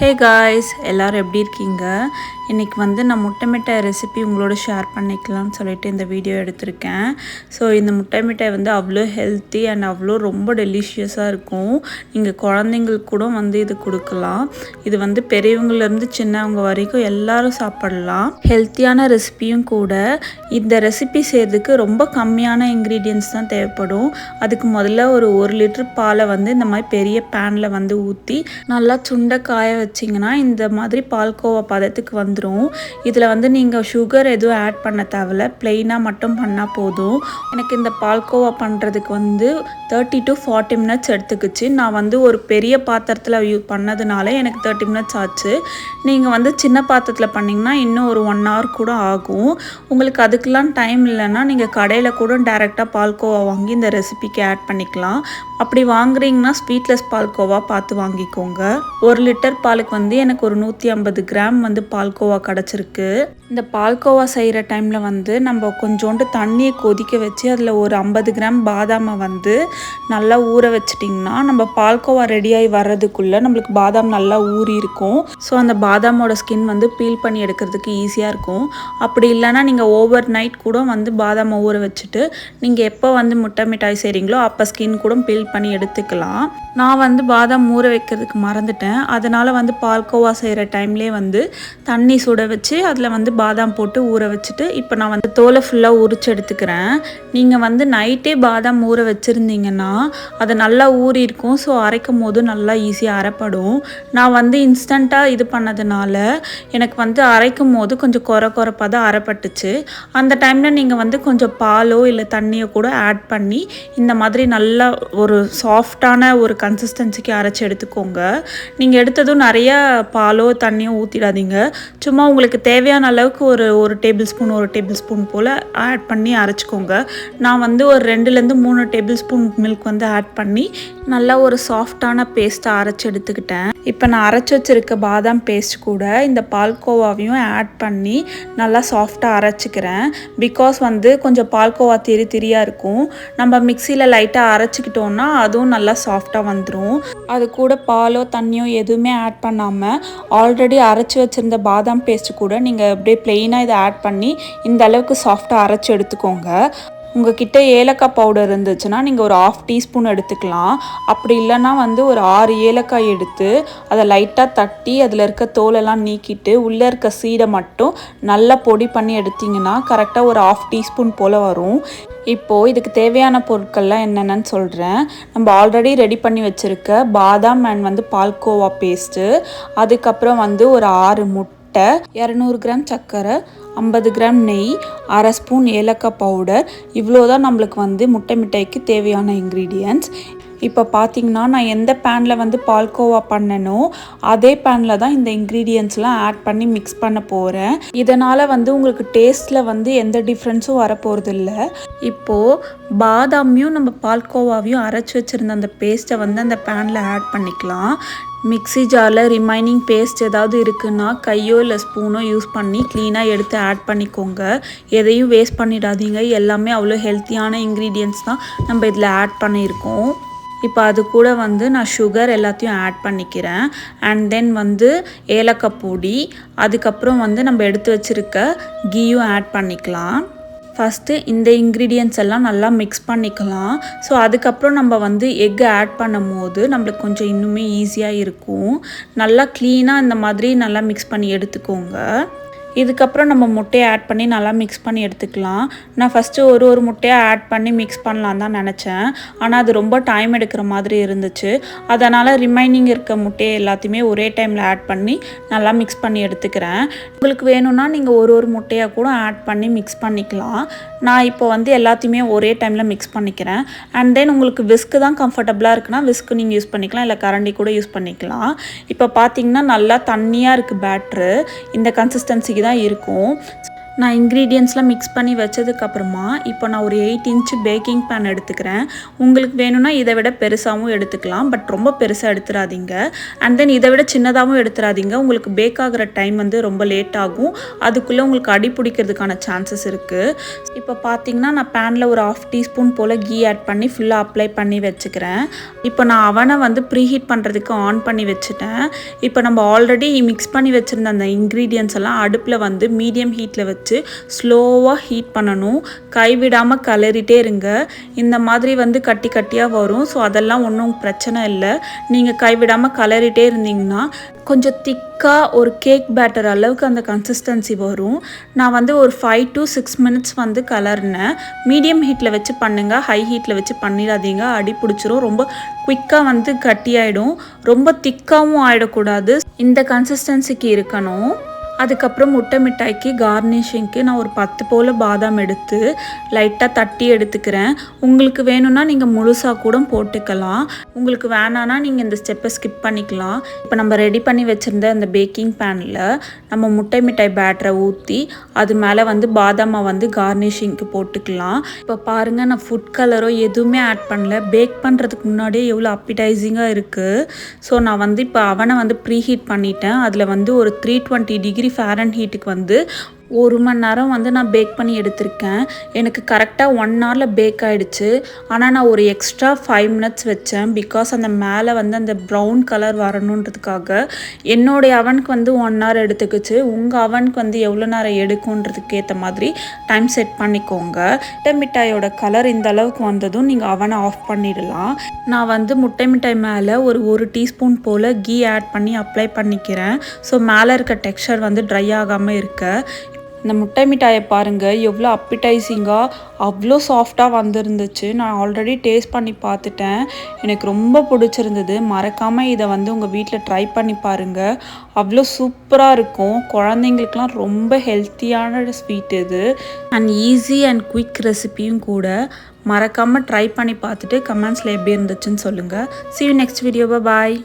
Hey guys, எல்லோரும் எப்படி இருக்கீங்க? இன்றைக்கி வந்து நான் முட்டை மிட்டாய் ரெசிபி உங்களோட ஷேர் பண்ணிக்கலாம்னு சொல்லிட்டு இந்த வீடியோ எடுத்திருக்கேன். ஸோ இந்த முட்டை மிட்டாய் வந்து அவ்வளோ ஹெல்த்தி அண்ட் அவ்வளோ ரொம்ப டெலிஷியஸாக இருக்கும். நீங்கள் குழந்தைங்களுக்கு கூட வந்து இது கொடுக்கலாம். இது வந்து பெரியவங்கலேருந்து சின்னவங்க வரைக்கும் எல்லோரும் சாப்பிடலாம். ஹெல்த்தியான ரெசிபியும் கூட. இந்த ரெசிபி செய்கிறதுக்கு ரொம்ப கம்மியான இன்க்ரீடியன்ட்ஸ் தான் தேவைப்படும். அதுக்கு முதல்ல ஒரு 1 லிட்டர் பாலை வந்து இந்த மாதிரி பெரிய பேனில் வந்து ஊற்றி நல்லா சுண்டை காய வச்சிங்கன்னா இந்த மாதிரி பால்கோவா பதத்துக்கு வந்துடும். இதில் வந்து நீங்கள் சுகர் எதுவும் ஆட் பண்ண தேவையில்ல, ப்ளெயினாக மட்டும் பண்ணால் போதும். எனக்கு இந்த பால்கோவா பண்ணுறதுக்கு வந்து 30 to 40 மினிட்ஸ் எடுத்துக்கிச்சு. நான் வந்து ஒரு பெரிய பாத்திரத்தில் பண்ணதுனால எனக்கு 30 மினிட்ஸ் ஆச்சு. நீங்கள் வந்து சின்ன பாத்திரத்தில் பண்ணிங்கன்னா இன்னும் ஒரு 1 hour கூட ஆகும். உங்களுக்கு அதுக்கெலாம் டைம் இல்லைன்னா நீங்கள் கடையில் கூட டைரெக்டாக பால்கோவா வாங்கி இந்த ரெசிபிக்கு ஆட் பண்ணிக்கலாம். அப்படி வாங்குறீங்கன்னா ஸ்வீட்லெஸ் பால்கோவா பார்த்து வாங்கிக்கோங்க. 1 லிட்டர் பாலுக்கு வந்து எனக்கு ஒரு 150 கிராம் வந்து பால்கோவா கிடச்சிருக்கு. இந்த பால்கோவா செய்கிற டைமில் வந்து நம்ம கொஞ்சோண்டு தண்ணியை கொதிக்க வச்சு அதில் ஒரு 50 கிராம் பாதாமை வந்து நல்லா ஊற வச்சிட்டிங்கன்னா நம்ம பால்கோவா ரெடியாகி வர்றதுக்குள்ளே நம்மளுக்கு பாதாம் நல்லா ஊறி இருக்கும். ஸோ அந்த பாதாமோட ஸ்கின் வந்து பீல் பண்ணி எடுக்கிறதுக்கு ஈஸியாக இருக்கும். அப்படி இல்லைன்னா நீங்கள் ஓவர் நைட் கூட வந்து பாதாமை ஊற வச்சுட்டு நீங்கள் எப்போ வந்து முட்டை மிட்டாய் செய்கிறீங்களோ அப்போ ஸ்கின் கூட பீல் பண்ணி எடுத்துக்கலாம். நான் வந்து பாதாம் ஊற வைக்கிறதுக்கு மறந்துட்டேன். அதனால் வந்து பால்கோவா செய்கிற டைம்லேயே வந்து தண்ணி சுட வச்சு அதில் வந்து பாதாம் போட்டு ஊற வச்சுட்டு இப்போ நான் வந்து தோலை ஃபுல்லாக உரிச்சு எடுத்துக்கிறேன். நீங்கள் வந்து நைட்டே பாதாம் ஊற வச்சுருந்தீங்கன்னா அது நல்லா ஊறி இருக்கும். ஸோ அரைக்கும் போது நல்லா ஈஸியாக அரைப்படும். நான் வந்து இன்ஸ்டண்ட்டாக இது பண்ணதுனால எனக்கு வந்து அரைக்கும் போது கொஞ்சம் குறைப்பாக தான் அரைப்பட்டுச்சு. அந்த டைமில் நீங்கள் வந்து கொஞ்சம் பாலோ இல்லை தண்ணியோ கூட ஆட் பண்ணி இந்த மாதிரி நல்லா ஒரு சாஃப்டான ஒரு கன்சிஸ்டன்சிக்கு அரைச்சி எடுத்துக்கோங்க. நீங்கள் எடுத்ததும் நிறைய பாலோ தண்ணியோ ஊற்றிடாதீங்க. சும்மா உங்களுக்கு தேவையான அளவுக்கு ஒரு டேபிள் ஸ்பூன் போல் ஆட் பண்ணி அரைச்சிக்கோங்க. நான் வந்து ஒரு 2லேருந்து 3 டேபிள் ஸ்பூன் மில்க் வந்து ஆட் பண்ணி நல்லா ஒரு சாஃப்டான பேஸ்ட்டை அரைச்சி எடுத்துக்கிட்டேன். இப்போ நான் அரைச்சி வச்சுருக்க பாதாம் பேஸ்ட் கூட இந்த பால்கோவாவையும் ஆட் பண்ணி நல்லா சாஃப்டாக அரைச்சிக்கிறேன். பிகாஸ் வந்து கொஞ்சம் பால்கோவா திரியாக இருக்கும். நம்ம மிக்சியில் லைட்டாக அரைச்சிக்கிட்டோன்னா அதுவும் நல்லா சாஃப்டாக வந்துடும். அது கூட பாலோ தண்ணியோ எதுவுமே ஆட் பண்ணாமல் ஆல்ரெடி அரைச்சி வச்சுருந்த பாதாம் பேஸ்ட்டு கூட நீங்கள் அப்படியே ப்ளெயினாக இதை ஆட் பண்ணி இந்த அளவுக்கு சாஃப்டாக அரைச்சி எடுத்துக்கோங்க. உங்கள்கிட்ட ஏலக்காய் பவுடர் இருந்துச்சுன்னா நீங்கள் ஒரு 1/2 டீஸ்பூன் எடுத்துக்கலாம். அப்படி இல்லைன்னா வந்து ஒரு 6 ஏலக்காய் எடுத்து அதை லைட்டாக தட்டி அதில் இருக்க தோலெல்லாம் நீக்கிட்டு உள்ளே இருக்க சீடை மட்டும் நல்லா பொடி பண்ணி எடுத்திங்கன்னா கரெக்டாக ஒரு 1/2 டீஸ்பூன் போல் வரும். இப்போது இதுக்கு தேவையான பொருட்கள்லாம் என்னென்னு சொல்கிறேன். நம்ம ஆல்ரெடி ரெடி பண்ணி வச்சுருக்க பாதாம் அண்ட் வந்து பால்கோவா பேஸ்ட்டு, அதுக்கப்புறம் வந்து ஒரு 6 முட்டை, 200 கிராம் சர்க்கரை, 50 கிராம் நெய், 1/2 ஸ்பூன் ஏலக்காய் பவுடர். இவ்வளோ தான் நம்மளுக்கு வந்து முட்டை மிட்டாய்க்கு தேவையான இன்க்ரீடியன்ட்ஸ். இப்போ பார்த்தீங்கன்னா நான் எந்த பேனில் வந்து பால்கோவா பண்ணனோ அதே பேனில் தான் இந்த இன்க்ரீடியன்ட்ஸ்லாம் ஆட் பண்ணி மிக்ஸ் பண்ண போகிறேன். இதனால் வந்து உங்களுக்கு டேஸ்ட்டில் வந்து எந்த டிஃப்ரென்ஸும் வரப்போகிறது இல்லை. இப்போது பாதாமையும் நம்ம பால்கோவாவையும் அரைச்சி வச்சுருந்த அந்த பேஸ்ட்டை வந்து அந்த பேனில் ஆட் பண்ணிக்கலாம். மிக்ஸி ஜாரில் ரிமைனிங் பேஸ்ட் ஏதாவது இருக்குன்னா கையோ இல்லை ஸ்பூனோ யூஸ் பண்ணி க்ளீனாக எடுத்து ஆட் பண்ணிக்கோங்க. எதையும் வேஸ்ட் பண்ணிடாதீங்க. எல்லாமே அவ்வளோ ஹெல்த்தியான இன்க்ரீடியன்ட்ஸ் தான் நம்ம இதில் ஆட் பண்ணியிருக்கோம். இப்போ அது கூட வந்து நான் சுகர் எல்லாத்தையும் ஆட் பண்ணிக்கிறேன். அண்ட் தென் வந்து ஏலக்காய் பொடி, அதுக்கப்புறம் வந்து நம்ம எடுத்து வச்சுருக்க கீயும் ஆட் பண்ணிக்கலாம். ஃபஸ்ட்டு இந்த இன்க்ரீடியன்ட்ஸ் எல்லாம் நல்லா மிக்ஸ் பண்ணிக்கலாம். ஸோ அதுக்கப்புறம் நம்ம வந்து எக் ஆட் பண்ணும் போது நம்மளுக்கு கொஞ்சம் இன்னுமே ஈஸியாக இருக்கும். நல்லா க்ளீனாக இந்த மாதிரி நல்லா மிக்ஸ் பண்ணி எடுத்துக்கோங்க. இதுக்கப்புறம் நம்ம முட்டையை ஆட் பண்ணி நல்லா மிக்ஸ் பண்ணி எடுத்துக்கலாம். நான் ஃபஸ்ட்டு ஒரு முட்டையாக ஆட் பண்ணி மிக்ஸ் பண்ணலாம் தான் நினச்சேன். ஆனால் அது ரொம்ப டைம் எடுக்கிற மாதிரி இருந்துச்சு. அதனால் ரிமைனிங் இருக்க முட்டையை எல்லாத்தையுமே ஒரே டைமில் ஆட் பண்ணி நல்லா மிக்ஸ் பண்ணி எடுத்துக்கிறேன். உங்களுக்கு வேணும்னா நீங்கள் ஒரு முட்டையாக கூட ஆட் பண்ணி மிக்ஸ் பண்ணிக்கலாம். நான் இப்போ வந்து எல்லாத்தையுமே ஒரே டைமில் மிக்ஸ் பண்ணிக்கிறேன். அண்ட் தென் உங்களுக்கு விஸ்க்கு தான் கம்ஃபர்டபுளாக இருக்குன்னா விஸ்க்கு நீங்கள் யூஸ் பண்ணிக்கலாம், இல்லை கரண்டி கூட யூஸ் பண்ணிக்கலாம். இப்போ பார்த்தீங்கன்னா நல்லா தண்ணியாக இருக்குது பேட்ரு. இந்த கன்சிஸ்டன்சிக்கு தான் இருக்கும். நான் இன்க்ரீடியன்ட்ஸ்லாம் மிக்ஸ் பண்ணி வச்சதுக்கப்புறமா இப்போ நான் ஒரு 8 இன்ச் பேக்கிங் பேன் எடுத்துக்கிறேன். உங்களுக்கு வேணும்னா இதை விட பெருசாகவும் எடுத்துக்கலாம், பட் ரொம்ப பெருசாக எடுத்துடாதீங்க. அண்ட் தென் இதை விட சின்னதாகவும் எடுத்துடாதீங்க. உங்களுக்கு பேக் ஆகிற டைம் வந்து ரொம்ப லேட் ஆகும், அதுக்குள்ளே உங்களுக்கு அடி பிடிக்கிறதுக்கான சான்சஸ் இருக்குது. இப்போ பார்த்தீங்கன்னா நான் பேனில் ஒரு 1/2 டீஸ்பூன் போல் கீ ஆட் பண்ணி ஃபுல்லாக அப்ளை பண்ணி வச்சுக்கிறேன். இப்போ நான் அவனை வந்து ப்ரீஹீட் பண்ணுறதுக்கு ஆன் பண்ணி வச்சுட்டேன். இப்போ நம்ம ஆல்ரெடி மிக்ஸ் பண்ணி வச்சுருந்த அந்த இன்க்ரீடியன்ட்ஸ் எல்லாம் அடுப்பில் வந்து மீடியம் ஹீட்டில் வச்சு ஸ்லோவாக ஹீட் பண்ணணும். கைவிடாமல் கிளறிட்டே இருங்க. இந்த மாதிரி வந்து கட்டி கட்டியாக வரும். ஸோ அதெல்லாம் ஒன்றும் பிரச்சனை இல்லை. நீங்கள் கைவிடாமல் கிளறிட்டே இருந்தீங்கன்னா கொஞ்சம் திக்காக ஒரு கேக் பேட்டர் அளவுக்கு அந்த கன்சிஸ்டன்சி வரும். நான் வந்து ஒரு 5 to 6 மினிட்ஸ் வந்து கலர்னேன். மீடியம் ஹீட்டில் வச்சு பண்ணுங்கள், ஹை ஹீட்டில் வச்சு பண்ணிடாதீங்க, அடி பிடிச்சிரும். ரொம்ப குயிக்காக வந்து கட்டி ஆகிடும், ரொம்ப திக்காகவும் ஆகிடக்கூடாது. இந்த கன்சிஸ்டன்சிக்கு இருக்கணும். அதுக்கப்புறம் முட்டை மிட்டாய்க்கு கார்னிஷிங்க்கு நான் ஒரு 10 போல் பாதாம் எடுத்து லைட்டாக தட்டி எடுத்துக்கிறேன். உங்களுக்கு வேணும்னா நீங்கள் முழுசாக கூட போட்டுக்கலாம், உங்களுக்கு வேணான்னா நீங்கள் இந்த ஸ்டெப்பை ஸ்கிப் பண்ணிக்கலாம். இப்போ நம்ம ரெடி பண்ணி வச்சுருந்த அந்த பேக்கிங் பேனில் நம்ம முட்டை மிட்டாய் பேட்டரை ஊற்றி அது மேலே வந்து பாதாமை வந்து கார்னிஷிங்க்கு போட்டுக்கலாம். இப்போ பாருங்கள், நான் ஃபுட் கலரோ எதுவுமே ஆட் பண்ணல. பேக் பண்ணுறதுக்கு முன்னாடியே எவ்வளோ அப்பிடைசிங்காக இருக்குது. ஸோ நான் வந்து இப்போ அவனை வந்து ப்ரீஹீட் பண்ணிட்டேன். அதில் வந்து ஒரு 320 டிகிரி ஃபாரன்ஹீட்டுக்கு வந்து 1 மணி நேரம் வந்து நான் பேக் பண்ணி எடுத்திருக்கேன். எனக்கு கரெக்டாக 1 ஹவரில் பேக் ஆகிடுச்சு. ஆனால் நான் ஒரு எக்ஸ்ட்ரா 5 மினிட்ஸ் வச்சேன், பிகாஸ் அந்த மேலே வந்து அந்த ப்ரௌன் கலர் வரணுன்றதுக்காக. என்னுடைய அவனுக்கு வந்து 1 ஹவர் எடுத்துக்கிச்சு. உங்கள் அவனுக்கு வந்து எவ்வளோ நேரம் எடுக்குன்றதுக்கு ஏற்ற மாதிரி டைம் செட் பண்ணிக்கோங்க. முட்டை மிட்டாயோட கலர் இந்த அளவுக்கு வந்ததும் நீங்கள் அவனை ஆஃப் பண்ணிடலாம். நான் வந்து முட்டை மிட்டாய் மேலே ஒரு டீஸ்பூன் போல் கீ ஆட் பண்ணி அப்ளை பண்ணிக்கிறேன். ஸோ மேலே இருக்க டெக்ஸ்சர் வந்து ட்ரை ஆகாமல் இருக்க. இந்த முட்டை மிட்டாயை பாருங்கள், எவ்வளோ அப்பிடைசிங்காக அவ்வளோ சாஃப்டாக வந்துருந்துச்சு. நான் ஆல்ரெடி டேஸ்ட் பண்ணி பார்த்துட்டேன், எனக்கு ரொம்ப பிடிச்சிருந்தது. மறக்காமல் இதை வந்து உங்கள் வீட்டில் ட்ரை பண்ணி பாருங்கள், அவ்வளோ சூப்பராக இருக்கும். குழந்தைங்களுக்குலாம் ரொம்ப ஹெல்த்தியான ஸ்வீட் இது, அண்ட் ஈஸி அண்ட் குயிக் ரெசிபியும் கூட. மறக்காமல் ட்ரை பண்ணி பார்த்துட்டு கமெண்ட்ஸில் எப்படி இருந்துச்சுன்னு சொல்லுங்கள். See you next video. Bye bye.